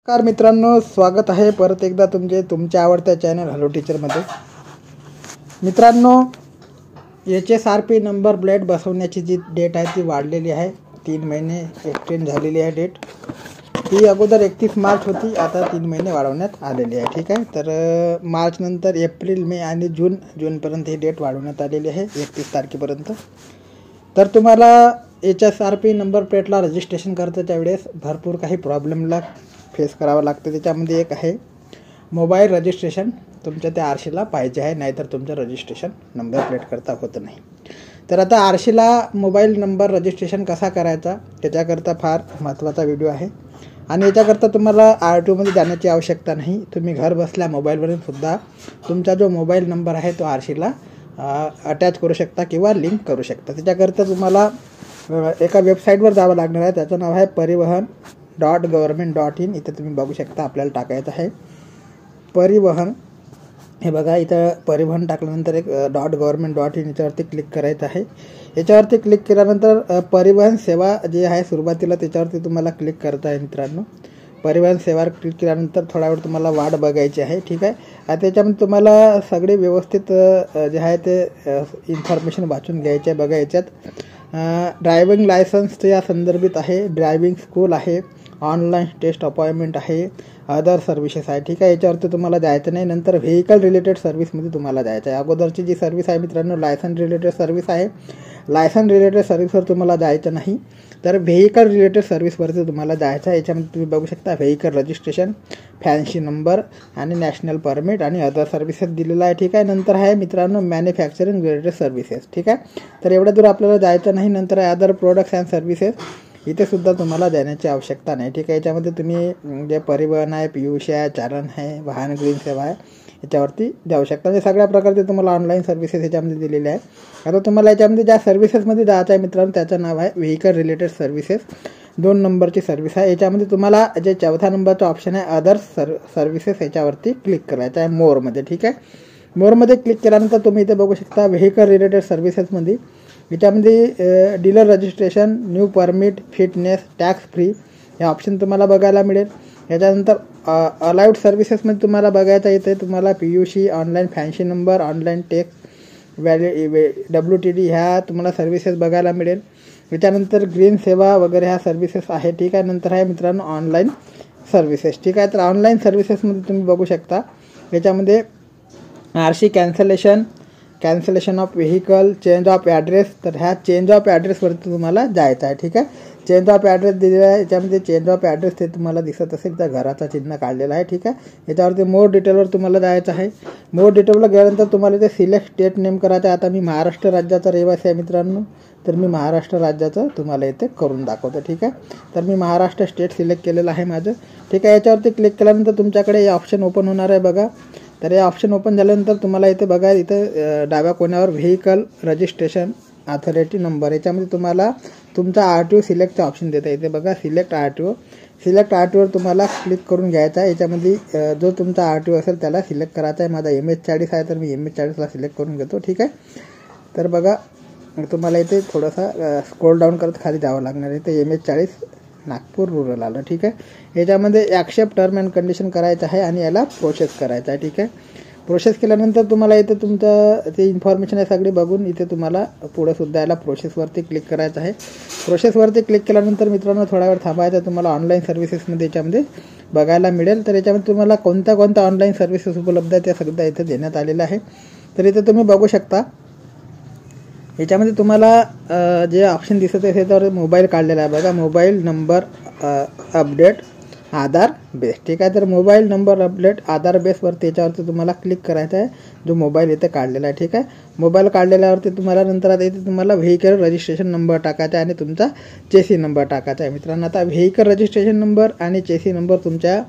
नमस्कार मित्रांनो, स्वागत आहे परत एकदा तुमच्या आवडत्या चॅनल हॅलो टीचरमध्ये। मित्रांनो, HSRP नंबर प्लेट बसवण्याची जी डेट आहे ती वाढलेली आहे। 3 महिने एक्सटेंड झालेली आहे डेट। ती अगोदर 31 मार्च होती, आता 3 महिने वाढवण्यात आलेली आहे। ठीक आहे, तर मार्च नंतर एप्रिल, मे आणि जूनपर्यंत ही डेट वाढवण्यात आलेली आहे, 31 तारखेपर्यंत। तर तुम्हाला HSRP नंबर प्लेटला रजिस्ट्रेशन करताच्या वेळेस भरपूर काही प्रॉब्लेमला फेस करावं लागतं। त्याच्यामध्ये एक आहे मोबाईल रजिस्ट्रेशन तुमच्या त्या आरशीला पाहिजे आहे, नाहीतर तुमचं रजिस्ट्रेशन नंबर प्लेट करता होत नाही। तर आता आरशीला मोबाईल नंबर रजिस्ट्रेशन कसा करायचा त्याच्याकरता फार महत्त्वाचा व्हिडिओ आहे। आणि याच्याकरता तुम्हाला RTO मध्ये जाण्याची आवश्यकता नाही। तुम्ही घर बसल्या मोबाईलवरून सुद्धा तुमचा जो मोबाईल नंबर आहे तो आरशीला अटॅच करू शकता किंवा लिंक करू शकता। त्याच्याकरता तुम्हाला एका वेबसाईटवर जावं लागणार आहे, त्याचं नाव आहे परिवहन.government.in। इथे तुम्ही बघू शकता, आपल्याला टाकायचं आहे परिवहन। हे बघा, इथं परिवहन टाकल्यानंतर एक .government.in याच्यावरती क्लिक करायचं आहे। याच्यावरती क्लिक केल्यानंतर परिवहन सेवा जी आहे सुरुवातीला त्याच्यावरती तुम्हाला क्लिक करता आहे। मित्रांनो, परिवहन सेवावर क्लिक केल्यानंतर थोडा वेळ तुम्हाला वाट बघायची आहे। ठीक आहे, आता त्याच्यामध्ये तुम्हाला सगळे व्यवस्थित जे आहे ते इन्फॉर्मेशन वाचून घ्यायचे आहे। बघा, याच्यात ड्रायव्हिंग लायसन्स या संदर्भित आहे, ड्रायव्हिंग स्कूल आहे, ऑनलाईन टेस्ट अपॉइंटमेंट आहे, अदर सर्व्हिसेस आहे। ठीक आहे, याच्यावरती तुम्हाला जायचं नाही। नंतर व्हेकल रिलेटेड सर्व्हिसमध्ये तुम्हाला जायचं आहे। अगोदरची जी सर्व्हिस आहे मित्रांनो लायसन रिलेटेड सर्व्हिस आहे, लायसन रिलेटेड सर्व्हिसवर तुम्हाला जायचं नाही, तर व्हेकल रिलेटेड सर्व्हिसवरती तुम्हाला जायचं आहे। याच्यामध्ये तुम्ही बघू शकता व्हेकल रजिस्ट्रेशन, फॅन्सी नंबर आणि नॅशनल परमिट आणि अदर सर्व्हिसेस दिलेला आहे। ठीक आहे, नंतर आहे मित्रांनो मॅन्युफॅक्चरिंग रिलेटेड सर्व्हिसेस। ठीक आहे, तर एवढ्या दूर आपल्याला जायचं नाही। नंतर आहे अदर प्रोडक्ट्स अँड सर्व्हिसेस, इथे सुद्धा तुम्हाला जाण्याची आवश्यकता नाही। ठीक आहे, याच्यामध्ये तुम्ही जे परिवहन आहे, PUC आहे, चालन आहे, वाहन ग्रीन सेवा आहे, याच्यावरती जाऊ शकता। म्हणजे सगळ्या प्रकारचे तुम्हाला ऑनलाईन सर्व्हिसेस याच्यामध्ये दिलेले आहे। आता तुम्हाला याच्यामध्ये ज्या सर्व्हिसेसमध्ये जायचं आहे मित्रांनो त्याचं नाव आहे व्हेकल रिलेटेड सर्व्हिसेस, 2 नंबरची सर्व्हिस आहे। याच्यामध्ये तुम्हाला जे 4था नंबरचा ऑप्शन आहे अदर सर्व्हिसेस, याच्यावरती क्लिक करायचं आहे मोरमध्ये। ठीक आहे, मोरमध्ये क्लिक केल्यानंतर तुम्ही इथे बघू शकता व्हेकल रिलेटेड सर्व्हिसेसमध्ये याच्यामध्ये dealer registration, new permit, fitness, tax free हे ऑप्शन तुम्हाला बघायला मिळेल। याच्यानंतर अलाउड सर्व्हिसेसमध्ये तुम्हाला बघायचं इथे तुम्हाला PUC, online fancy number, online tax WTD ह्या तुम्हाला सर्व्हिसेस बघायला मिळेल। याच्यानंतर ग्रीन सेवा वगैरे ह्या सर्व्हिसेस आहे। ठीक आहे, नंतर आहे मित्रांनो ऑनलाईन सर्व्हिसेस। ठीक आहे, तर ऑनलाईन सर्व्हिसेसमध्ये तुम्ही बघू शकता याच्यामध्ये RC cancellation of vehicle, change of address, तर ह्या चेंज ऑफ ॲड्रेसवरती तुम्हाला जायचं आहे। ठीक आहे, चेंज ऑफ ॲड्रेस दिलेला आहे। याच्यामध्ये चेंज ऑफ ॲड्रेस ते तुम्हाला दिसत असेल तर घराचा चिन्ह काढलेला आहे। ठीक आहे, याच्यावरती मोर डिटेलवर तुम्हाला जायचं आहे। मोर डिटेलला गेल्यानंतर तुम्हाला इथे सिलेक्ट स्टेट नेम करायचं आहे। आता मी महाराष्ट्र राज्याचा रहिवासी आहे मित्रांनो, तर मी महाराष्ट्र राज्याचं तुम्हाला इथे करून दाखवतो। ठीक आहे, तर मी महाराष्ट्र स्टेट सिलेक्ट केलेलं आहे माझं। ठीक आहे, याच्यावरती क्लिक केल्यानंतर तुमच्याकडे हे ऑप्शन ओपन होणार आहे। बघा, तर हे ऑप्शन ओपन झाल्यानंतर तुम्हाला इथे बघा, इथं डाव्या कोण्यावर व्हेकल रजिस्ट्रेशन अथॉरिटी नंबर, याच्यामध्ये तुम्हाला तुमचा RTO सिलेक्टचा ऑप्शन देता येते। बघा, सिलेक्ट RTOवर तुम्हाला क्लिक करून घ्यायचा आहे। याच्यामध्ये जो तुमचा RTO असेल त्याला सिलेक्ट करायचा आहे। माझा MH40 आहे, तर मी MH40ला सिलेक्ट करून घेतो। ठीक आहे, तर बघा तुम्हाला इथे थोडंसं स्क्रोल डाऊन करत खाली जावं लागणार आहे। इथे MH40 नागपूर रूरल आलं। ठीक आहे, याच्यामध्ये ॲक्सेप्ट टर्म अँड कंडिशन करायचं आहे आणि याला प्रोसेस करायचं आहे। ठीक आहे, प्रोसेस केल्यानंतर तुम्हाला इथे तुमचं ते इन्फॉर्मेशन आहे सगळी बघून इथे तुम्हाला पुढे सुद्धा याला प्रोसेसवरती क्लिक करायचं आहे। प्रोसेसवरती क्लिक केल्यानंतर मित्रांनो थोडा वेळ थांबायचा, तुम्हाला ऑनलाईन सर्व्हिसेसमध्ये याच्यामध्ये बघायला मिळेल। तर याच्यामध्ये तुम्हाला कोणत्या ऑनलाईन सर्व्हिसेस उपलब्ध आहेत त्या सगळ्या इथे देण्यात आलेल्या आहे। तर इथे तुम्ही बघू शकता याच्यामध्ये तुम्हाला जे ऑप्शन दिसत आहे त्याच्यावर मोबाईल काढलेला आहे। बघा, मोबाईल नंबर अपडेट आधार बेस। ठीक आहे, तर मोबाईल नंबर अपडेट आधार बेसवरती याच्यावरती तुम्हाला क्लिक करायचं आहे, जो मोबाईल इथे काढलेला आहे। ठीक आहे, मोबाईल काढलेल्यावरती तुम्हाला नंतर आता इथे तुम्हाला व्हेकल रजिस्ट्रेशन नंबर टाकायचा आहे आणि तुमचा चेसी नंबर टाकायचा आहे। मित्रांनो, आता व्हेकल रजिस्ट्रेशन नंबर आणि चेसी नंबर तुमच्या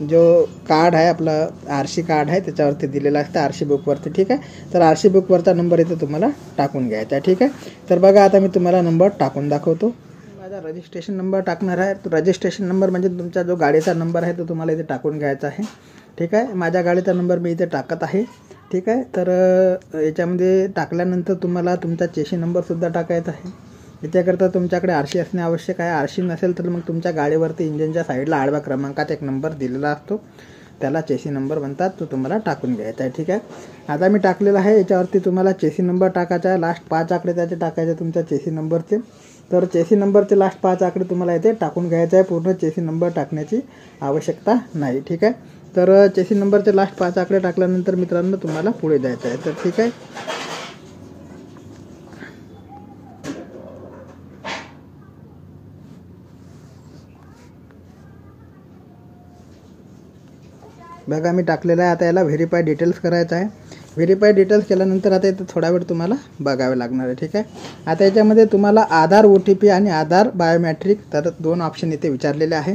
जो कार्ड आहे आपलं RC कार्ड आहे त्याच्यावरती दिलेला असतं RC बुकवरती। ठीक आहे, तर RC बुकवरचा नंबर इथे तुम्हाला टाकून घ्यायचा आहे। ठीक आहे, तर बघा आता मी तुम्हाला नंबर टाकून दाखवतो। माझा रजिस्ट्रेशन नंबर टाकणार आहे। तो रजिस्ट्रेशन नंबर म्हणजे तुमचा जो गाडीचा नंबर आहे तो तुम्हाला इथे टाकून घ्यायचा आहे। ठीक आहे, माझ्या गाडीचा नंबर मी इथे टाकत आहे। ठीक आहे, तर याच्यामध्ये टाकल्यानंतर तुम्हाला तुमचा चेसी नंबरसुद्धा टाकायचा आहे। याच्याकरता तुमच्याकडे आरशी असणे आवश्यक आहे. आरशी नसेल तर मग तुमच्या गाडीवरती इंजिनच्या साईडला आडव्या क्रमांकात एक नंबर दिलेला असतो, त्याला चेसी नंबर म्हणतात, तो तुम्हाला टाकून घ्यायचा आहे. ठीक आहे, आता मी टाकलेला आहे. याच्यावरती तुम्हाला चेसी नंबर टाकायचा आहे. लास्ट 5 आकडे त्याचे टाकायचे तुमच्या चेसी नंबरचे. तर चेसी नंबरचे लास्ट 5 आकडे तुम्हाला इथे टाकून घ्यायचे आहे. पूर्ण चेसी नंबर टाकण्याची आवश्यकता नाही. ठीक आहे, तर चेसी नंबरचे लास्ट 5 आकडे टाकल्यानंतर मित्रांनो तुम्हाला पुढे जायचं आहे. तर ठीक आहे, बघा मी टाकलेलं आहे. आता याला व्हेरीफाय डिटेल्स करायचं आहे. व्हेरीफाय डिटेल्स केल्यानंतर आता इथं थोडा वेळ तुम्हाला बघावे लागणार आहे. ठीक आहे, आता याच्यामध्ये तुम्हाला आधार OTP आणि आधार बायोमॅट्रिक तर 2 ऑप्शन इथे विचारलेले आहे.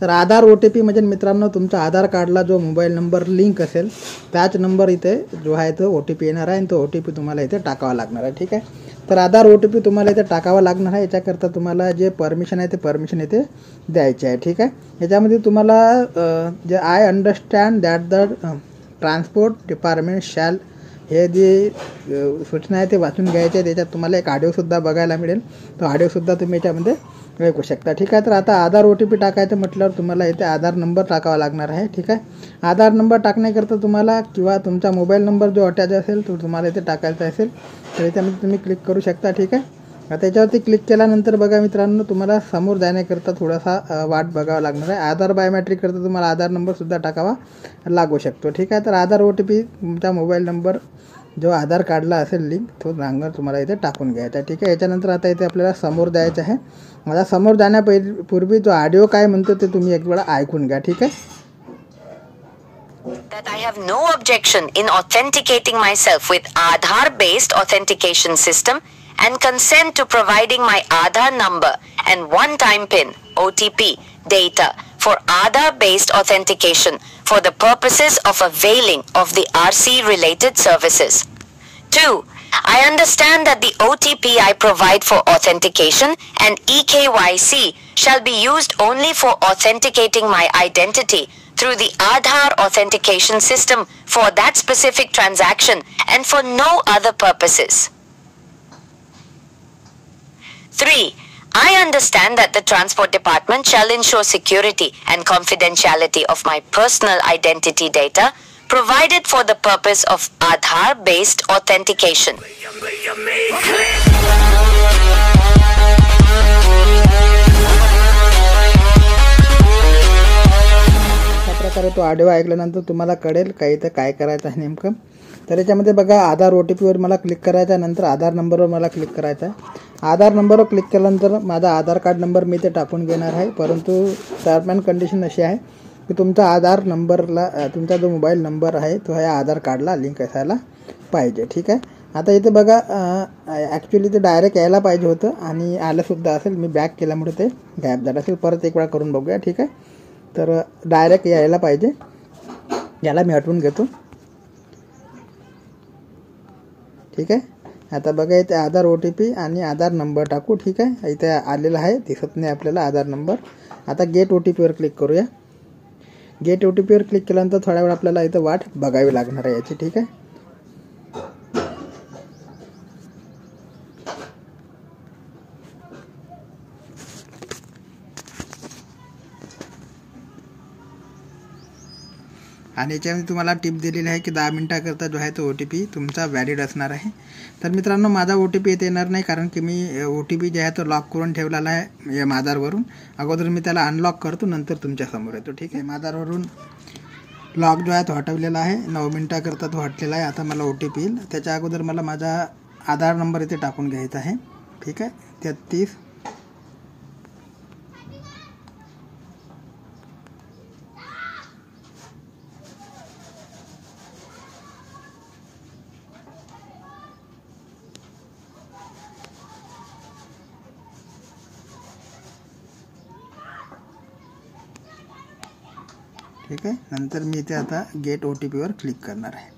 तर आधार OTP म्हणजे मित्रांनो तुमचा आधार कार्डला जो मोबाईल नंबर लिंक असेल त्याच नंबर इथे जो आहे तो OTP येणार आहे आणि तो OTP तुम्हाला इथे टाकावा लागणार आहे. ठीक आहे, तर आधार OTP तुम्हाला इथे टाकावा लागणार आहे. याच्याकरता तुम्हाला जे परमिशन आहे ते परमिशन इथे द्यायचे आहे. ठीक आहे, याच्यामध्ये तुम्हाला जे I understand that the transport department shall हे जे सूचना आहे ते वाचून घ्यायचे आहे. त्याच्यात तुम्हाला एक ऑडिओसुद्धा बघायला मिळेल, तो ऑडिओसुद्धा तुम्ही याच्यामध्ये ऐकू शकता. ठीक आहे, तर आता आधार OTP टाकायचं म्हटल्यावर तुम्हाला इथे आधार नंबर टाकावा लागणार आहे. ठीक आहे, आधार नंबर टाकण्याकरता तुम्हाला किंवा तुमचा मोबाईल नंबर जो अटॅच असेल तो तुम्हाला इथे टाकायचा असेल तर याच्यामध्ये तुम्ही क्लिक करू शकता. ठीक आहे, आता याच्यावरती क्लिक केल्यानंतर बघा मित्रांनो तुम्हाला समोर जाण्याकरता थोडासा वाट बघावा लागणार आहे. आधार बायोमॅट्रिक करता तुम्हाला आधार नंबरसुद्धा टाकावा लागू शकतो. ठीक आहे, तर आधार OTP तुमचा मोबाईल नंबर जो आधार कार्डला असेल लिंक तो नंबर तुम्हाला इथे टाकून घ्यायचा आहे. ठीक आहे, याच्यानंतर आता इथे आपल्याला समोर जायचं आहे. आता समोर जाण्यापूर्वी जो ऑडिओ काय म्हणतो ते तुम्ही एक वेळा ऐकून घ्या. ठीक आहे, that I have no objection in authenticating myself with Aadhaar based authentication system and consent to providing my Aadhaar number and one-time PIN OTP data for Aadhaar based authentication for the purposes of availing of the RC related services. 2. I understand that the OTP I provide for authentication and eKYC shall be used only for authenticating my identity through the Aadhaar authentication system for that specific transaction and for no other purposes. 3. I understand that the Transport Department shall ensure security and confidentiality of my personal identity data provided for the purpose of Aadhaar-based authentication. अशा प्रकारे तो audio ऐकल्यानंतर तुम्हाला कळेल काही तर काय करायचं आहे नेमकं. तर याच्यामध्ये बघा आधार OTPवर मला क्लिक करायचं आहे, नंतर आधार नंबरवर मला क्लिक करायचं आहे. आधार नंबरवर क्लिक केल्यानंतर माझा आधार कार्ड नंबर मी ते टाकून घेणार आहे, परंतु टर्म अँड कंडिशन अशी आहे की तुमचा आधार नंबरला तुमचा जो मोबाईल नंबर आहे तो ह्या आधार कार्डला लिंक असायला पाहिजे. ठीक आहे, आता इथे बघा ॲक्च्युली ते डायरेक्ट यायला पाहिजे होतं आणि आलंसुद्धा असेल, मी बॅक केल्यामुळे ते गायब झालं असेल. परत एक वेळा करून बघूया. ठीक आहे, तर डायरेक्ट यायला पाहिजे, याला मी हटवून घेतो. ठीक आहे, आता बघा इथे आधार OTP आणि आधार नंबर टाकू. ठीक आहे, इथे आलेला आहे, दिसत नाही आपल्याला आधार नंबर. आता गेट OTPवर क्लिक करूया. गेट OTPवर क्लिक केल्यानंतर थोड्या वेळ आपल्याला इथं वाट बघावी लागणार आहे याची. ठीक आहे, आणि याच्यामध्ये तुम्हाला टिप दिलेली आहे की 10 मिनिटाकरता जो आहे तो OTP तुमचा व्हॅलिड असणार आहे. तर मित्रांनो माझा OTP येथे येणार नाही, कारण की मी OTP जे आहे तो लॉक करून ठेवलेला आहे या आधारवरून. अगोदर मी त्याला अनलॉक करतो, नंतर तुमच्यासमोर येतो. ठीक आहे, आधारवरून लॉक जो आहे तो हटवलेला आहे, 9 मिनिटाकरता तो हटलेला आहे. आता मला OTP येईल, त्याच्या अगोदर मला माझा आधार नंबर इथे टाकून घ्यायचा आहे. ठीक आहे, 33. ठीक आहे, नंतर मी इथे आता गेट OTPवर क्लिक करणार आहे.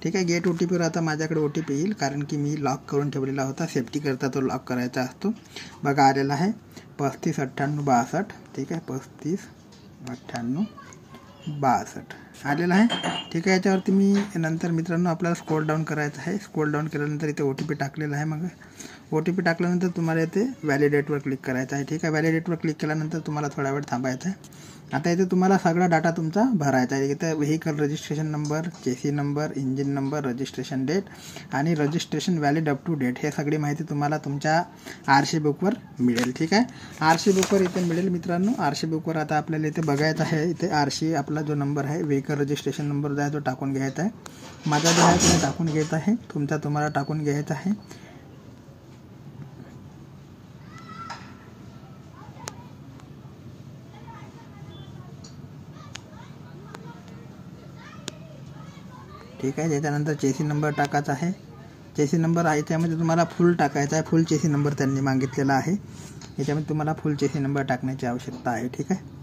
ठीक आहे, गेट OTPवर आता माझ्याकडे OTP येईल, कारण की मी लॉक करून ठेवलेला होता, सेफ्टीकरता तो लॉक करायचा असतो. बघा आलेला आहे 359862. ठीक आहे, 359862 आलेला आहे. ठीक आहे, याच्यावरती मी नंतर मित्रांनो आपल्याला स्क्रोल डाऊन करायचं आहे. स्क्रोल डाऊन केल्यानंतर इथे OTP टाकलेला आहे. मग OTP टाकल्यानंतर तुम्हाला इथे व्हॅलिडेटवर क्लिक करायचं आहे. ठीक आहे, व्हॅलिडेटवर क्लिक केल्यानंतर तुम्हाला थोडा वेळ थांबायचं आहे. आता इथे तुम्हाला सगळा डाटा तुमचा भरायचा आहे. इथे vehicle registration number, chassis number, engine number, registration date आणि registration valid up to date हे सगळी माहिती तुम्हाला तुमच्या RC बुकवर मिळेल. ठीक आहे, RC बुकवर इथे मिळेल मित्रांनो. RC बुकवर आता आपल्याला इथे बघायचं आहे. इथे RC आपला जो नंबर आहे व्हेकल रजिस्ट्रेशन नंबर जो आहे तो टाकून घ्यायचा आहे. माझा जो आहे तुम्ही टाकून घेत आहे, तुमचा तुम्हाला टाकून घ्यायचा आहे. ठीक आहे, त्याच्यानंतर चेसी नंबर टाकायचा आहे. चेसी नंबर आहे त्यामध्ये तुम्हाला फुल टाकायचा आहे. फुल चेसी नंबर त्यांनी मागितलेला आहे. याच्यामध्ये तुम्हाला फुल चेसी नंबर टाकण्याची आवश्यकता आहे. ठीक आहे,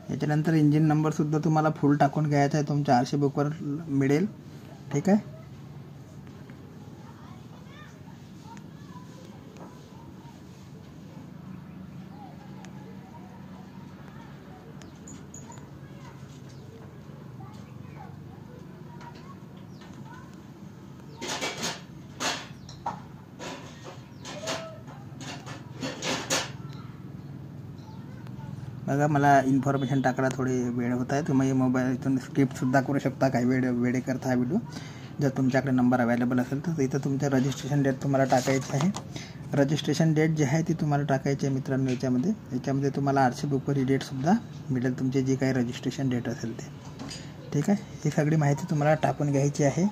याच्यानंतर इंजिन नंबरसुद्धा तुम्हाला फुल टाकून घ्यायचा आहे. तुमच्या RC बुकवर मिळेल. ठीक आहे, बघा मला इन्फॉर्मेशन टाकायला थोडी वेळ होत आहे. तुम्ही मोबाईल इथून स्किपसुद्धा करू शकता काही वेळेकरता हा व्हिडिओ. जर तुमच्याकडे नंबर अवेलेबल असेल तर इथं तुमचं रजिस्ट्रेशन डेट तुम्हाला टाकायची आहे. रजिस्ट्रेशन डेट जी आहे ती तुम्हाला टाकायची आहे मित्रांनो. याच्यामध्ये तुम्हाला RC बुकवर ही डेटसुद्धा मिळेल, तुमची जी काही रजिस्ट्रेशन डेट असेल ते. ठीक आहे, ही सगळी माहिती तुम्हाला टाकून घ्यायची आहे.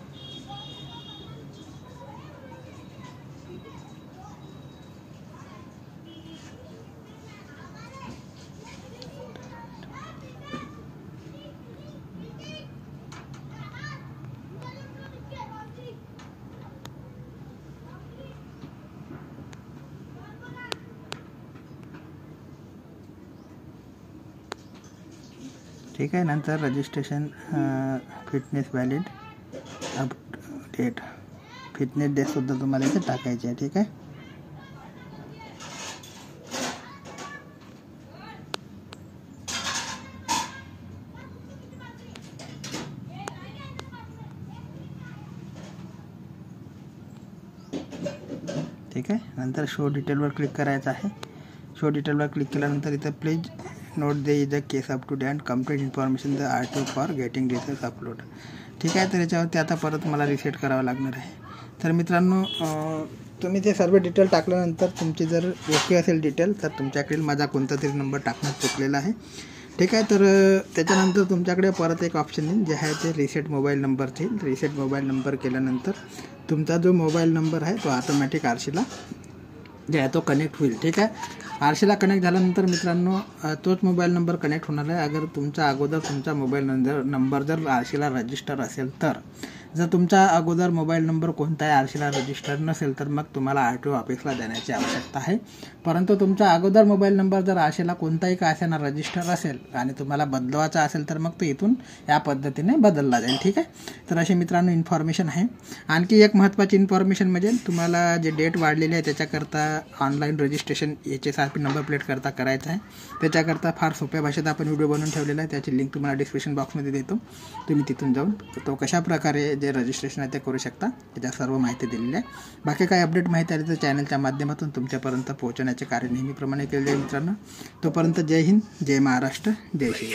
ठीक आहे, नंतर registration fitness valid up date, fitness डेटसुद्धा तुम्हाला इथे टाकायची आहे. ठीक आहे, ठीक आहे, नंतर शो डिटेलवर क्लिक करायचं आहे. शो डिटेलवर क्लिक केल्यानंतर इथं please note there is the case up to date and complete information the RTO for getting research upload. ठीक आहे, तर याच्यावरती आता परत मला रिसेट करावं लागणार आहे. तर मित्रांनो तुम्ही ते सर्व डिटेल टाकल्यानंतर तुमची जर ओके असेल डिटेल तर तुमच्याकडील माझा कोणता तरी नंबर टाकण्यात चुकलेला आहे. ठीक आहे, तर त्याच्यानंतर तुमच्याकडे परत एक ऑप्शन येईल जे आहे ते रिसेट मोबाईल नंबरचे. रिसेट मोबाईल नंबर केल्यानंतर तुमचा जो मोबाईल नंबर आहे तो ऑटोमॅटिक RCला जे आहे तो कनेक्ट होईल. ठीक आहे, RCला कनेक्ट झाल्यानंतर मित्रांनो तोच मोबाईल नंबर कनेक्ट होणार आहे. अगर तुमचा अगोदर तुमचा मोबाईल नंबर जर RCला रजिस्टर असेल तर. जर तुमचा अगोदर मोबाईल नंबर कोणताही RCला रजिस्टर नसेल तर मग तुम्हाला RTO ऑफिसला देण्याची आवश्यकता आहे. परंतु तुमचा अगोदर मोबाईल नंबर जर RCला कोणताही का असेना रजिस्टर असेल आणि तुम्हाला बदलवायचा असेल तर मग तो इथून या पद्धतीने बदलला जाईल. ठीक आहे, तर अशी मित्रांनो इन्फॉर्मेशन आहे. आणखी एक महत्त्वाची इन्फॉर्मेशन म्हणजे तुम्हाला जे डेट वाढलेली आहे त्याच्याकरता online registration HSRP number plate करता करायचं आहे. त्याच्याकरता फार सोप्या भाषेत आपण व्हिडिओ बनवून ठेवलेला आहे. त्याची लिंक तुम्हाला डिस्क्रिप्शन बॉक्समध्ये देतो. तुम्ही तिथून जाऊन तो कशाप्रकारे जे रजिस्ट्रेशन आहे ते करू शकता त्याच्या सर्व माहिती दिलेली आहे. बाकी काही अपडेट माहिती आली तर चॅनलच्या माध्यमातून तुमच्यापर्यंत पोहोचवण्याचे कार्य नेहमीप्रमाणे केले आहे मित्रांनो. तोपर्यंत जय हिंद, जय महाराष्ट्र, जय श्री.